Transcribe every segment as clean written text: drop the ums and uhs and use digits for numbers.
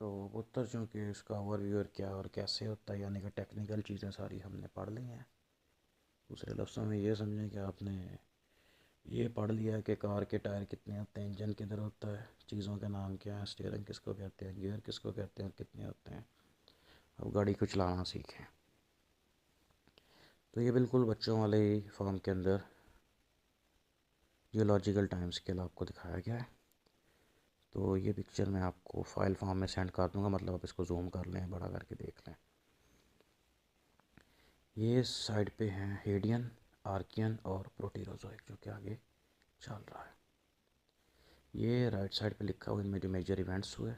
तो उत्तर चूँकि इसका ओवरव्यू और क्या और कैसे होता है यानी कि टेक्निकल चीज़ें सारी हमने पढ़ ली हैं। दूसरे लफ्ज़ों में ये समझें कि आपने ये पढ़ लिया है कि कार के टायर कितने होते हैं, इंजन किधर होता है, चीज़ों के नाम क्या हैं, स्टीयरिंग किसको कहते हैं, गियर किसको कहते हैं और कितने होते हैं। अब गाड़ी को चलाना सीखें। तो ये बिल्कुल बच्चों वाले फॉर्म के अंदर जियोलॉजिकल टाइम स्केल आपको दिखाया गया है। तो ये पिक्चर मैं आपको फाइल फॉर्म में सेंड कर दूंगा, मतलब आप इसको जूम कर लें, बड़ा करके देख लें। ये साइड पे हैं हेडियन, आर्कियन और प्रोटीरोजोइक जो कि आगे चल रहा है। ये राइट साइड पे लिखा हुआ इनमें जो मेजर इवेंट्स हुए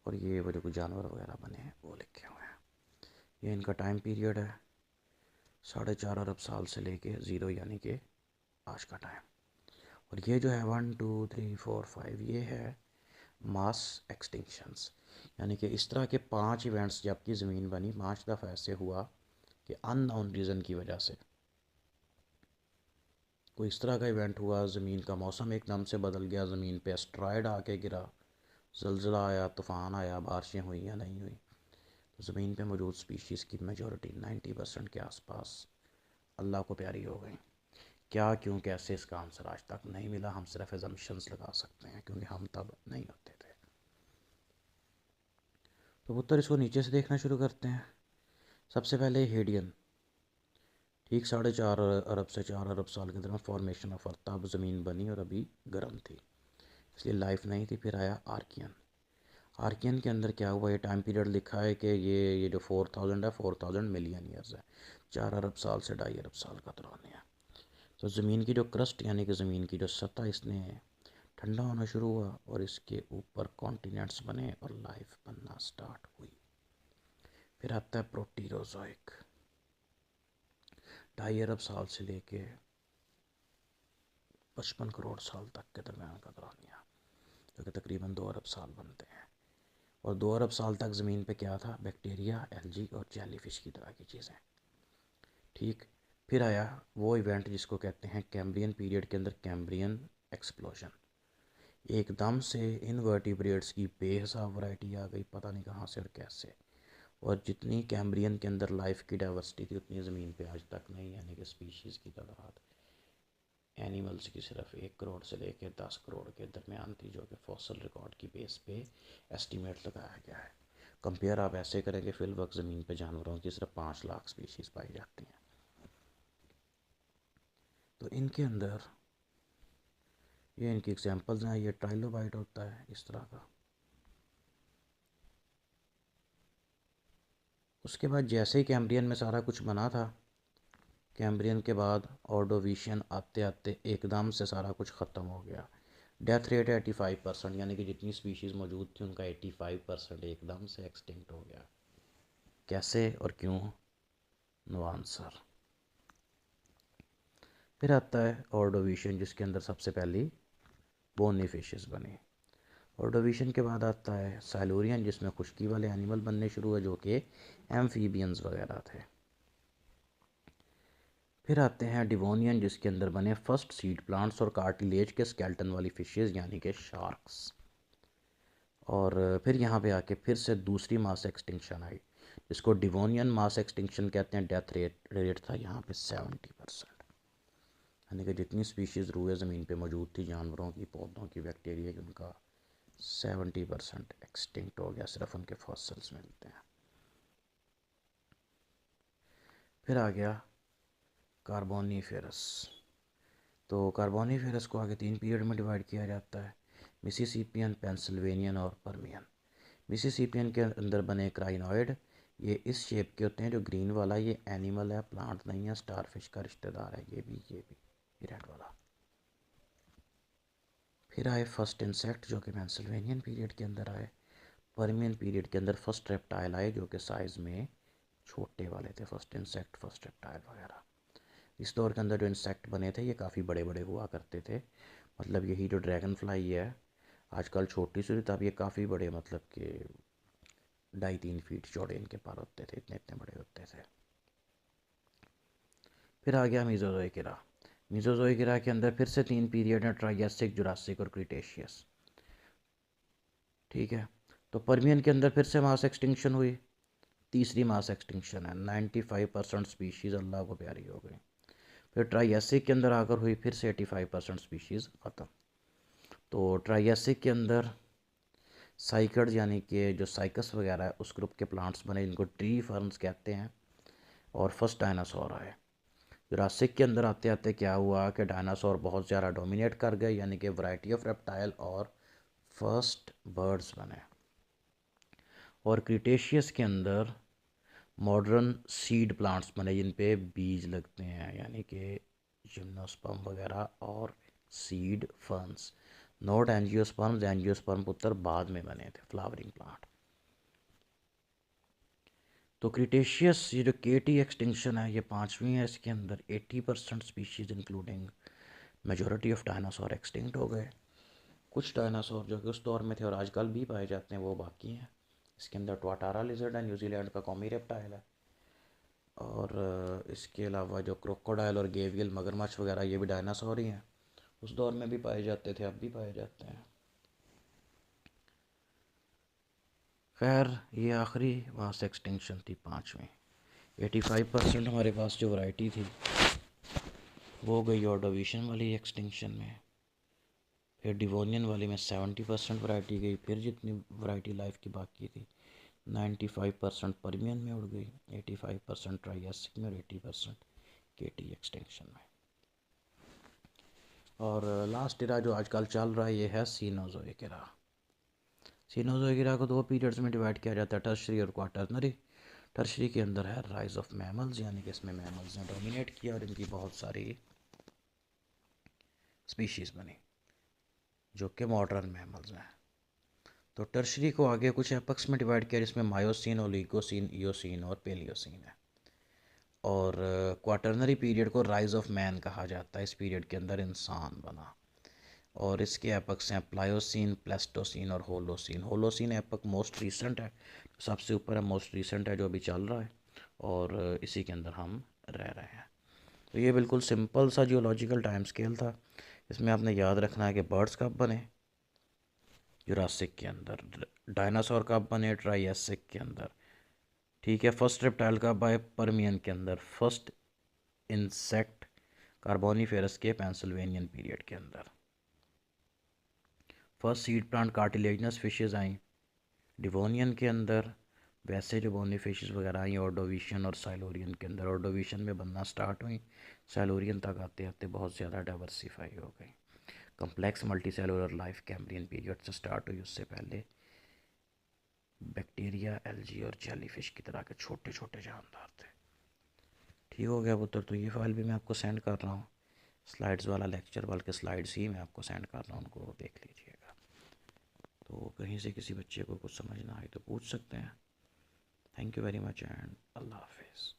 और ये वो जो कुछ जानवर वगैरह बने हैं वो लिखे हुए हैं। ये इनका टाइम पीरियड है 4.5 अरब साल से लेके ज़ीरो यानी कि आज का टाइम। और ये जो है 1 2 3 4 5 ये है मास एक्सटिंक्शंस, यानी कि इस तरह के 5 इवेंट्स जबकि ज़मीन बनी 5 दफ़ा ऐसे हुआ कि अननोन रीज़न की वजह से कोई इस तरह का इवेंट हुआ, ज़मीन का मौसम एकदम से बदल गया, ज़मीन पे एस्ट्रॉयड आके गिरा, ज़लज़ला आया, तूफ़ान आया, बारिशें हुई या नहीं हुई, तो ज़मीन पे मौजूद स्पीशीज़ की मेजॉरिटी 90% के आसपास अल्लाह को प्यारी हो गई। क्या क्यों कैसे इसका आंसर आज तक नहीं मिला, हम सिर्फ एजम्पशंस लगा सकते हैं क्योंकि हम तब नहीं होते थे। तो उत्तर इसको नीचे से देखना शुरू करते हैं। सबसे पहले हेडियन, ठीक 4.5 अरब से 4 अरब साल के दरमियान फॉर्मेशन ऑफ अर्थ, तब ज़मीन बनी और अभी गर्म थी इसलिए लाइफ नहीं थी। फिर आया आर्कियन। आर्कियन के अंदर क्या हुआ, ये टाइम पीरियड लिखा है कि ये जो 4000 है 4000 मिलियन ईयर्स है, 4 अरब साल से 2.5 अरब साल का दौरान है। तो ज़मीन की जो क्रस्ट यानी कि ज़मीन की जो सतह इसने ठंडा होना शुरू हुआ और इसके ऊपर कॉन्टिनेंट्स बने और लाइफ बनना स्टार्ट हुई। फिर आता है प्रोटीरोजोइक, 2.5 अरब साल से लेके 55 करोड़ साल तक के दरमियान का दौरानिया, जो कि तकरीबन 2 अरब साल बनते हैं। और 2 अरब साल तक ज़मीन पे क्या था, बैक्टीरिया, एल्गी और जेलीफिश की तरह की चीज़ें। ठीक। फिर आया वो इवेंट जिसको कहते हैं कैम्ब्रियन पीरियड के अंदर कैम्ब्रियन एक्सप्लोजन। एकदम से इनवर्टिब्रेट्स की बेहिसाब वैरायटी आ गई, पता नहीं कहाँ से और कैसे। और जितनी कैम्ब्रियन के अंदर लाइफ की डाइवर्सिटी थी उतनी ज़मीन पे आज तक नहीं, यानी कि स्पीशीज़ की तादाद एनिमल्स की सिर्फ 1 करोड़ से लेकर 10 करोड़ के दरमियान थी, जो कि फॉसल रिकॉर्ड की बेस पे एस्टीमेट लगाया गया है। कंपेयर आप ऐसे करेंगे फिल वक्त ज़मीन पे जानवरों की सिर्फ 5 लाख स्पीशीज़ पाई जाती हैं। तो इनके अंदर ये इनकी एग्जांपल्स हैं। ये ट्राइलोबाइट होता है इस तरह का। उसके बाद जैसे ही कैम्ब्रियन में सारा कुछ बना था, कैम्ब्रियन के बाद ऑर्डोविशियन आते आते एकदम से सारा कुछ ख़त्म हो गया। डेथ रेट है 85%, यानी कि जितनी स्पीशीज़ मौजूद थी उनका 85% एकदम से एक्सटिंक्ट हो गया। कैसे और क्यों, नो आंसर। फिर आता है ऑर्डोविशियन जिसके अंदर सबसे पहली बोनी फिशेस बनी। ऑर्डोविशियन के बाद आता है साइलोरियन जिसमें खुश्की वाले एनिमल बनने शुरू हुए जो कि एम्फीबियंस वगैरह थे। फिर आते हैं डिवोनियन जिसके अंदर बने फर्स्ट सीड प्लांट्स और कार्टिलेज के स्केल्टन वाली फिशेस यानी कि शार्क्स। और फिर यहाँ पे आके फिर से दूसरी मास एक्सटिंक्शन आई जिसको डिवोनियन मास एक्सटिंक्शन कहते हैं। डेथ रेट था यहाँ पे 70%, यानी कि जितनी स्पीशीज़ रूए ज़मीन पे मौजूद थी, जानवरों की, पौधों की, बैक्टीरिया की, उनका 70% एक्सटिंक्ट हो गया, सिर्फ उनके फॉसिल्स मिलते हैं। फिर आ गया कार्बोनीफेरस। तो कार्बोनीफेरस को आगे 3 पीरियड में डिवाइड किया जाता है, मिसिसिपियन, पेंसिल्वेनियन और परमियन। मिसिसिपियन के अंदर बने क्राइनॉइड, ये इस शेप के होते हैं, जो ग्रीन वाला ये एनिमल है, प्लांट नहीं है, स्टारफिश का रिश्तेदार है ये रेड वाला। फिर आए फर्स्ट इंसेक्ट जो कि पेंसिल्वेनियन पीरियड के अंदर आए। परमियन पीरियड के अंदर फर्स्ट रेप्टाइल आए जो कि साइज़ में छोटे वाले थे, फर्स्ट इंसेक्ट, फर्स्ट रेप्टाइल वगैरह। इस दौर के अंदर जो इंसेक्ट बने थे ये काफ़ी बड़े बड़े हुआ करते थे, मतलब यही जो ड्रैगन फ्लाई है आजकल छोटी सी, तब ये काफ़ी बड़े, मतलब कि 2.5-3 फीट चौड़े इनके पर होते थे, इतने इतने बड़े होते थे। फिर आ गया मीज़ोज़ोइक इरा। मीज़ोज़ोइक इरा के अंदर फिर से 3 पीरियड हैं, ट्राइजेसिक, जुरासिक और क्रिटेशियस। ठीक है। तो पर्मियन के अंदर फिर से मास एक्सटिंक्शन हुई, तीसरी मास एक्सटिंक्शन है, 95% स्पीशीज़ अल्लाह को प्यारी हो गई। फिर ट्राइएसिक के अंदर आकर हुई फिर से 85% स्पीशीज़ ख़त्म। तो ट्राइएसिक के अंदर साइकड यानी कि जो साइकस वगैरह है उस ग्रुप के प्लांट्स बने जिनको ट्री फर्न्स कहते हैं, और फर्स्ट डायनासोर आए। जुरासिक के अंदर आते आते क्या हुआ कि डायनासोर बहुत ज़्यादा डोमिनेट कर गए, यानी कि वैरायटी ऑफ रेप्टाइल और फर्स्ट बर्ड्स बने। और क्रिटेशियस के अंदर मॉडर्न सीड प्लांट्स बने जिन पे बीज लगते हैं, यानी कि जिम्नोस्पर्म वगैरह और seed ferns, not angiosperms. Angiosperm पुत्र बाद में बने थे, फ्लावरिंग प्लांट। तो क्रिटेशियस ये जो केटी एक्सटिंक्शन है ये पाँचवीं है, इसके अंदर 80% species including majority of dinosaur extinct हो गए। कुछ डायनासोर जो कि उस दौर में थे और आजकल भी पाए जाते हैं वो बाकी हैं। इसके अंदर ट्वाटारा लिजर्ड है, न्यूजीलैंड का कॉमी रेप्टाइल है। और इसके अलावा जो क्रोकोडाइल और गेवियल मगरमच्छ वगैरह ये भी डायनासोर ही हैं, उस दौर में भी पाए जाते थे, अब भी पाए जाते हैं। खैर ये आखिरी मास एक्सटिंक्शन थी, पाँचवीं। 85% हमारे पास जो वैरायटी थी वो गई ऑर्डोविशन वाली एक्सटिंक्शन में। फिर डिवोनियन वाली में 70% वैरायटी गई। फिर जितनी वैरायटी लाइफ की बाकी थी 95% पर्मियन में उड़ गई, 85% ट्राइएसिक में और 80% केटी एक्सटेंशन में। और लास्ट इरा जो आजकल चल रहा है ये है सीनोज़ोइक इरा। सीनोज़ोइक इरा को दो पीरियड्स में डिवाइड किया जाता है, टर्शरी और क्वाटरनरी। टर्शरी के अंदर है राइज ऑफ मैमल्स, यानी कि इसमें मैमल्स ने डोमिनेट किया और इनकी बहुत सारी स्पीशीज़ बनी जो कि मॉडर्न मैमल्स हैं। तो टर्शरी को आगे कुछ एपक्स में डिवाइड किया जिसमें मायोसिन, ओलिगोसिन, इयोसिन और पेलियोसिन है। और क्वाटरनरी पीरियड को राइज ऑफ मैन कहा जाता है, इस पीरियड के अंदर इंसान बना। और इसके एपक्स हैं प्लायोसिन, प्लेस्टोसिन और होलोसिन। होलोसिन एपक मोस्ट रीसेंट है, सबसे ऊपर है, मोस्ट रीसेंट है जो अभी चल रहा है, और इसी के अंदर हम रह रहे हैं। तो ये बिल्कुल सिंपल सा जियोलॉजिकल टाइम स्केल था। इसमें आपने याद रखना है कि बर्ड्स कब बने जुरासिक के अंदर, डायनासोर कब बने ट्राइएसिक के अंदर, ठीक है, फर्स्ट रेप्टाइल कब आए पर्मियन के अंदर, फर्स्ट इंसेक्ट कार्बोनिफेरस के पेंसिल्वेनियन पीरियड के अंदर, first seed plant cartilaginous fishes आई डिवोनियन के अंदर, वैसे जो बोनी फिशेज वगैरह आई ऑर्डोविशियन और साइलोरियन के अंदर। ऑर्डोविशियन में बनना स्टार्ट हुई, साइलोरियन तक आते आते बहुत ज़्यादा डाइवर्सिफाई हो गई। Complex multi cellular life Cambrian period से स्टार्ट हुई, उससे पहले बैक्टीरिया, एल्गी और जेलीफिश की तरह के छोटे छोटे जानदार थे। ठीक हो गया पुत्र, तो ये फाइल भी मैं आपको सेंड कर रहा हूँ, स्लाइड्स वाला लेक्चर, बल्कि स्लाइड्स ही मैं आपको सेंड कर रहा हूँ, उनको देख लीजिएगा। तो कहीं से किसी बच्चे को कुछ समझ ना आए तो पूछ सकते हैं। Thank you very much and अल्लाह हाफिज़।